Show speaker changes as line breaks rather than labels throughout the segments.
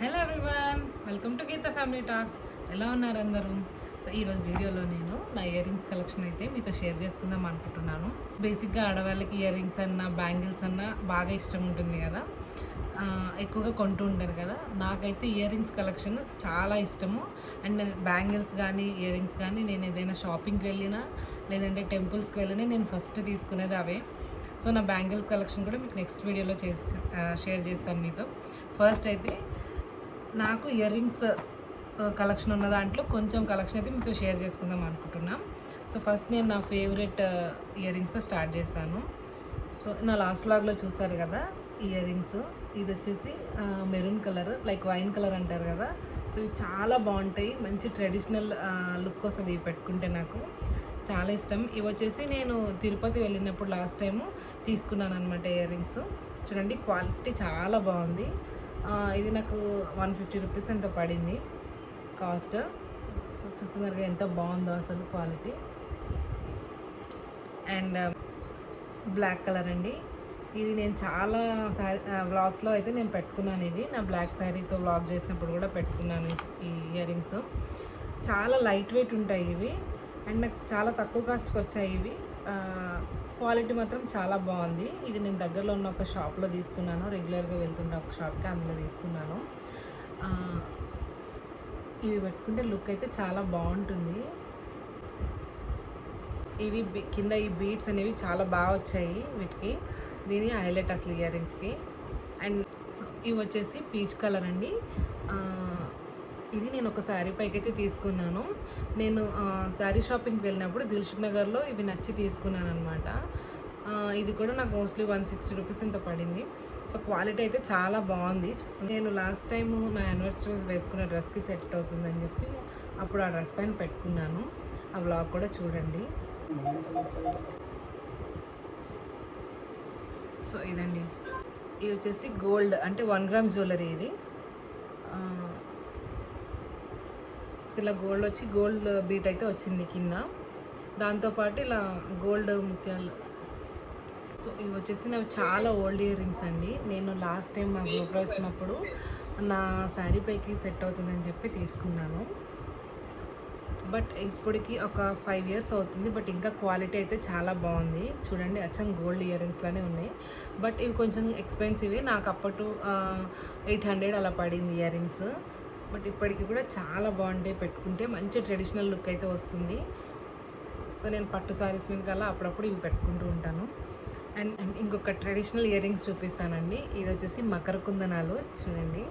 Hello everyone, welcome to Geetha family talks. ఎలా ఉన్నారు అందరూ? సో ఈరోజు వీడియోలో నేను నా ఇయర్ రింగ్స్ కలెక్షన్ అయితే మీతో షేర్ చేసుకుందాం అనుకుంటున్నాను. బేసిక్గా ఆడవాళ్ళకి ఇయర్ రింగ్స్ అన్నా బ్యాంగిల్స్ అన్నా బాగా ఇష్టం ఉంటుంది కదా, ఎక్కువగా కొంటూ ఉంటారు కదా. నాకైతే ఇయర్ రింగ్స్ కలెక్షన్ చాలా ఇష్టము. అండ్ బ్యాంగిల్స్ కానీ ఇయర్ రింగ్స్ కానీ నేను ఏదైనా షాపింగ్కి వెళ్ళినా లేదంటే టెంపుల్స్కి వెళ్ళినా నేను ఫస్ట్ తీసుకునేది అవే. సో నా బ్యాంగిల్ కలెక్షన్ కూడా మీకు నెక్స్ట్ వీడియోలో షేర్ చేస్తాను మీతో. ఫస్ట్ అయితే నాకు ఇయర్ రింగ్స్ కలెక్షన్ ఉన్న దాంట్లో కొంచెం కలెక్షన్ అయితే మీతో షేర్ చేసుకుందాం అనుకుంటున్నాం. సో ఫస్ట్ నేను నా ఫేవరెట్ ఇయర్ రింగ్స్ స్టార్ట్ చేస్తాను. సో నా లాస్ట్ వ్లాగ్లో చూసారు కదా ఇయర్ రింగ్స్. ఇది వచ్చేసి maroon colour, like wine colour అంటారు కదా. సో ఇవి చాలా బాగుంటాయి, మంచి ట్రెడిషనల్ లుక్ వస్తుంది ఇవి పెట్టుకుంటే. నాకు చాలా ఇష్టం. ఇవి వచ్చేసి నేను తిరుపతి వెళ్ళినప్పుడు లాస్ట్ టైము తీసుకున్నాను అనమాట ఇయర్ రింగ్స్. చూడండి, క్వాలిటీ చాలా బాగుంది. ఇది నాకు 150 రూపీస్ ఎంత పడింది కాస్ట్. సో చూస్తున్నారు ఎంత బాగుందో అసలు క్వాలిటీ. అండ్ బ్లాక్ కలర్ అండి. ఇది నేను చాలా వ్లాగ్స్లో అయితే నేను పెట్టుకున్నాను. ఇది నా బ్లాక్ శారీతో వ్లాగ్ చేసినప్పుడు కూడా పెట్టుకున్నాను ఈ ఇయర్ రింగ్స్. చాలా లైట్ వెయిట్ ఉంటాయి ఇవి. అండ్ నాకు చాలా తక్కువ కాస్ట్కి వచ్చాయి ఇవి. క్వాలిటీ మాత్రం చాలా బాగుంది. ఇది నేను దగ్గరలో ఉన్న ఒక షాప్లో తీసుకున్నాను. రెగ్యులర్గా వెళ్తుంటే ఒక షాప్కి, అందులో తీసుకున్నాను. ఇవి పెట్టుకుంటే లుక్ అయితే చాలా బాగుంటుంది. ఇవి కింద ఈ బీడ్స్ అనేవి చాలా బాగా వచ్చాయి వీటికి. దీని హైలైట్ అసలు ఇయర్ రింగ్స్కి. అండ్ సో ఇవి వచ్చేసి పీచ్ కలర్ అండి. ఇది నేను ఒక శారీ పైకి అయితే తీసుకున్నాను. నేను శారీ షాపింగ్కి వెళ్ళినప్పుడు దిల్సుఖ్ నగర్లో ఇవి నచ్చి తీసుకున్నాను అనమాట. ఇది కూడా నాకు మోస్ట్లీ 160 రూపీస్ ఇంత పడింది. సో క్వాలిటీ అయితే చాలా బాగుంది. నేను లాస్ట్ టైము నా యానివర్సరీ రోజు వేసుకున్న డ్రెస్కి సెట్ అవుతుందని చెప్పి అప్పుడు ఆ డ్రెస్ పైన పెట్టుకున్నాను. ఆ వ్లాగ్ కూడా చూడండి. సో ఇదండి, ఇది వచ్చేసి గోల్డ్ అంటే 1 గ్రామ్ జ్యువెలరీ. ఇది ఇలా గోల్డ్ వచ్చి గోల్డ్ బీట్ అయితే వచ్చింది కింద, దాంతోపాటు ఇలా గోల్డ్ ముత్యాలు. సో ఇవి వచ్చేసి నాకు చాలా ఓల్డ్ ఇయర్ రింగ్స్ అండి. నేను లాస్ట్ టైం మా గ్రూప్లో వచ్చినప్పుడు నా శారీ పైకి సెట్ అవుతుందని చెప్పి తీసుకున్నాను. బట్ ఇప్పటికి ఒక 5 ఇయర్స్ అవుతుంది. బట్ ఇంకా క్వాలిటీ అయితే చాలా బాగుంది. చూడండి, అచ్చం గోల్డ్ ఇయర్ రింగ్స్లానే ఉన్నాయి. బట్ ఇవి కొంచెం ఎక్స్పెన్సివే. నాకు అప్పటి 800 అలా పడింది ఇయర్ రింగ్స్. బట్ ఇప్పటికి కూడా చాలా బాగుంటాయి పెట్టుకుంటే. మంచి ట్రెడిషనల్ లుక్ అయితే వస్తుంది. సో నేను పట్టు సారీస్ మీద కల్లా అప్పుడప్పుడు ఇవి పెట్టుకుంటూ ఉంటాను. అండ్ ఇంకొక ట్రెడిషనల్ ఇయర్ రింగ్స్ చూపిస్తానండి. ఇది వచ్చేసి మకర కుందనాలు. చూడండి,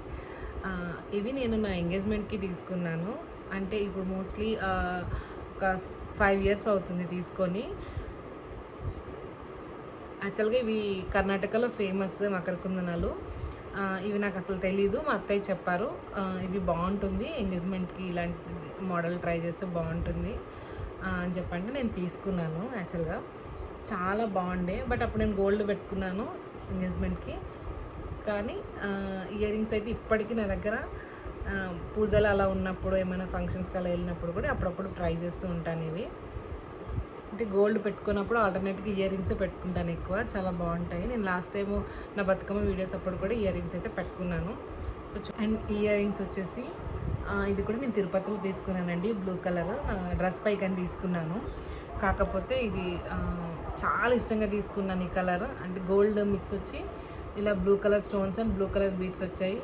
ఇవి నేను నా ఎంగేజ్మెంట్కి తీసుకున్నాను. అంటే ఇప్పుడు మోస్ట్లీ ఒక 5 ఇయర్స్ అవుతుంది తీసుకొని. యాక్చువల్గా ఇవి కర్ణాటకలో ఫేమస్ మకర కుందనాలు. ఇవి నాకు అసలు తెలీదు, మా అత్తయ్య చెప్పారు ఇవి బాగుంటుంది ఎంగేజ్మెంట్కి, ఇలాంటి మోడల్ ట్రై చేస్తే బాగుంటుంది అని చెప్పంటే నేను తీసుకున్నాను. యాక్చువల్గా చాలా బాగుండే. బట్ అప్పుడు నేను గోల్డ్ పెట్టుకున్నాను ఎంగేజ్మెంట్కి. కానీ ఇయర్ రింగ్స్ అయితే ఇప్పటికీ నా దగ్గర పూజలు అలా ఉన్నప్పుడు, ఏమైనా ఫంక్షన్స్కి అలా వెళ్ళినప్పుడు కూడా అప్పుడప్పుడు ట్రై చేస్తూ ఉంటాను. ఇవి అంటే గోల్డ్ పెట్టుకున్నప్పుడు ఆల్టర్నేట్గా ఇయర్ రింగ్స్ పెట్టుకుంటాను ఎక్కువ. చాలా బాగుంటాయి. నేను లాస్ట్ టైము నా బతుకమ్మ వీడియోస్ అప్పుడు కూడా ఇయర్ రింగ్స్ అయితే పెట్టుకున్నాను. సో అండ్ ఇయర్ రింగ్స్ వచ్చేసి ఇది కూడా నేను తిరుపతిలో తీసుకున్నానండి. బ్లూ కలర్ డ్రెస్ పైకి అని తీసుకున్నాను. కాకపోతే ఇది చాలా ఇష్టంగా తీసుకున్నాను ఈ కలర్. అంటే గోల్డ్ మిక్స్ వచ్చి ఇలా blue colour stones and blue colour beads వచ్చాయి.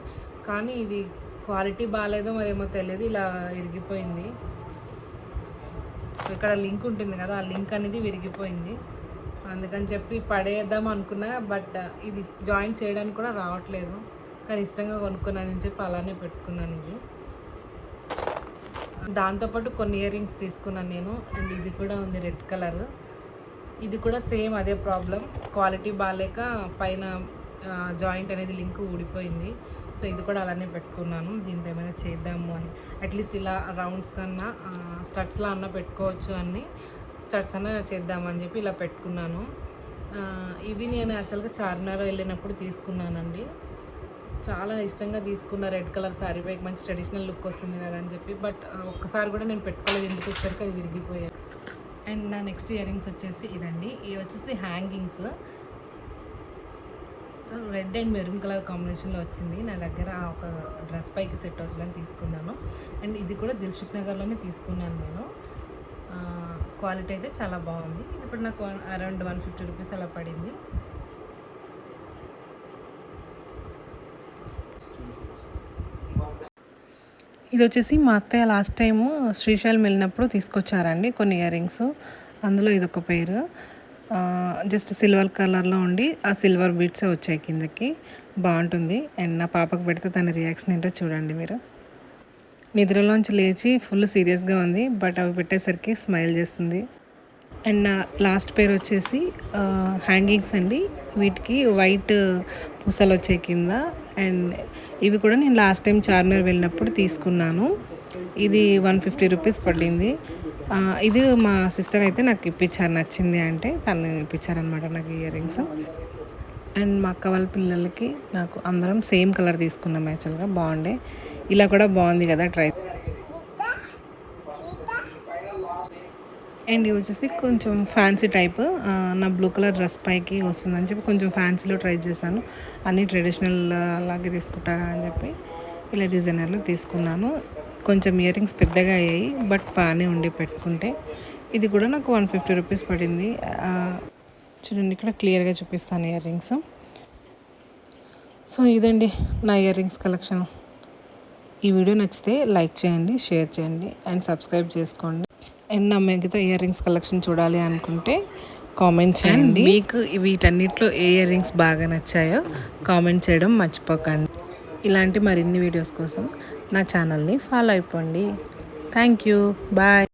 కానీ ఇది క్వాలిటీ బాగాలేదో మరేమో తెలియదు, ఇలా విరిగిపోయింది. సో ఇక్కడ లింక్ ఉంటుంది కదా, ఆ లింక్ అనేది విరిగిపోయింది. అందుకని చెప్పి పడేద్దాం అనుకున్నా. బట్ ఇది జాయిన్ చేయడానికి కూడా రావట్లేదు. కానీ ఇష్టంగా కొనుక్కున్నానని చెప్పి అలానే పెట్టుకున్నాను ఇది. దాంతోపాటు కొన్ని ఇయర్ రింగ్స్ తీసుకున్నాను నేను. అండ్ ఇది కూడా ఉంది రెడ్ కలర్. ఇది కూడా సేమ్ అదే ప్రాబ్లం, క్వాలిటీ బాగాలేక పైన జాయింట్ అనేది లింక్ ఊడిపోయింది. సో ఇది కూడా అలానే పెట్టుకున్నాను. దీంతో ఏమైనా చేద్దాము అని, అట్లీస్ట్ ఇలా రౌండ్స్ కన్నా స్టడ్స్లా అన్నా పెట్టుకోవచ్చు అని, స్టడ్స్ అన్నా చేద్దామని చెప్పి ఇలా పెట్టుకున్నాను. ఇవి నేను యాక్చువల్గా చార్మినార్ వెళ్ళినప్పుడు తీసుకున్నానండి. చాలా ఇష్టంగా తీసుకున్న. రెడ్ కలర్ శారీ పైకి మంచి ట్రెడిషనల్ లుక్ వస్తుంది కదా అని చెప్పి. బట్ ఒక్కసారి కూడా నేను పెట్టుకోలేదు, ఎందుకు వచ్చాక అది విరిగిపోయాయి. అండ్ నా నెక్స్ట్ ఇయర్ రింగ్స్ వచ్చేసి ఇదండి. ఇవి వచ్చేసి hangings. So red and maroon colour కాంబినేషన్లో వచ్చింది. నా దగ్గర ఒక డ్రెస్ పైకి సెట్ అవుతుందని తీసుకున్నాను. అండ్ ఇది కూడా దిల్సుఖ్ నగర్లోనే తీసుకున్నాను నేను. క్వాలిటీ అయితే చాలా బాగుంది. ఇది కూడా నాకు అరౌండ్ 150 రూపీస్ అలా పడింది. ఇది వచ్చేసి మా అత్తయ్య లాస్ట్ టైము శ్రీశైలం వెళ్ళినప్పుడు తీసుకొచ్చారండి కొన్ని ఇయర్ రింగ్స్. అందులో ఇదొక పేరు జస్ట్ సిల్వర్ కలర్లో ఉండి ఆ సిల్వర్ బీట్సే వచ్చాయి కిందకి. బాగుంటుంది. అండ్ నా పాపకు పెడితే తన రియాక్షన్ ఏంటో చూడండి మీరు. నిద్రలోంచి లేచి ఫుల్ సీరియస్గా ఉంది, బట్ అవి పెట్టేసరికి స్మైల్ చేస్తుంది. అండ్ నా లాస్ట్ పేరు వచ్చేసి హ్యాంగింగ్స్ అండి. వీటికి వైట్ పూసలు వచ్చాయి కింద. అండ్ ఇవి కూడా నేను లాస్ట్ టైం చార్మినార్ వెళ్ళినప్పుడు తీసుకున్నాను. ఇది 150 రూపీస్ పడింది. ఇది మా సిస్టర్ అయితే నాకు ఇప్పించారు, నచ్చింది అంటే తను ఇప్పించారనమాట నాకు ఇయర్ రింగ్స్. అండ్ మా అక్క వాళ్ళ పిల్లలకి నాకు అందరం సేమ్ కలర్ తీసుకున్నాం. యాక్చువల్గా బాగుండే, ఇలా కూడా బాగుంది కదా ట్రై. అండ్ ఇవి వచ్చేసి కొంచెం ఫ్యాన్సీ టైప్. నా బ్లూ కలర్ డ్రెస్ పైకి వస్తుందని చెప్పి కొంచెం ఫ్యాన్సీలో ట్రై చేశాను. అన్నీ ట్రెడిషనల్ లాగే తీసుకుంటా అని చెప్పి ఇలా డిజైనర్లో తీసుకున్నాను. కొంచెం ఇయర్ రింగ్స్ పెద్దగా అయ్యాయి, బట్ బాగానే ఉండి పెట్టుకుంటే. ఇది కూడా నాకు 150 రూపీస్ పడింది. చూడండి ఇక్కడ క్లియర్గా చూపిస్తాను ఇయర్ రింగ్స్. సో ఇదండి నా ఇయర్ రింగ్స్ కలెక్షన్. ఈ వీడియో నచ్చితే లైక్ చేయండి, షేర్ చేయండి అండ్ సబ్స్క్రైబ్ చేసుకోండి. అండ్ నా మిగతా ఇయర్ రింగ్స్ కలెక్షన్ చూడాలి అనుకుంటే కామెంట్ చేయండి. మీకు వీటన్నిటిలో ఏ ఇయర్ రింగ్స్ బాగా నచ్చాయో కామెంట్ చేయడం మర్చిపోకండి. ఇలాంటి మరిన్ని వీడియోస్ కోసం నా ఛానల్ని ఫాలో అయిపోండి. Thank you. బాయ్.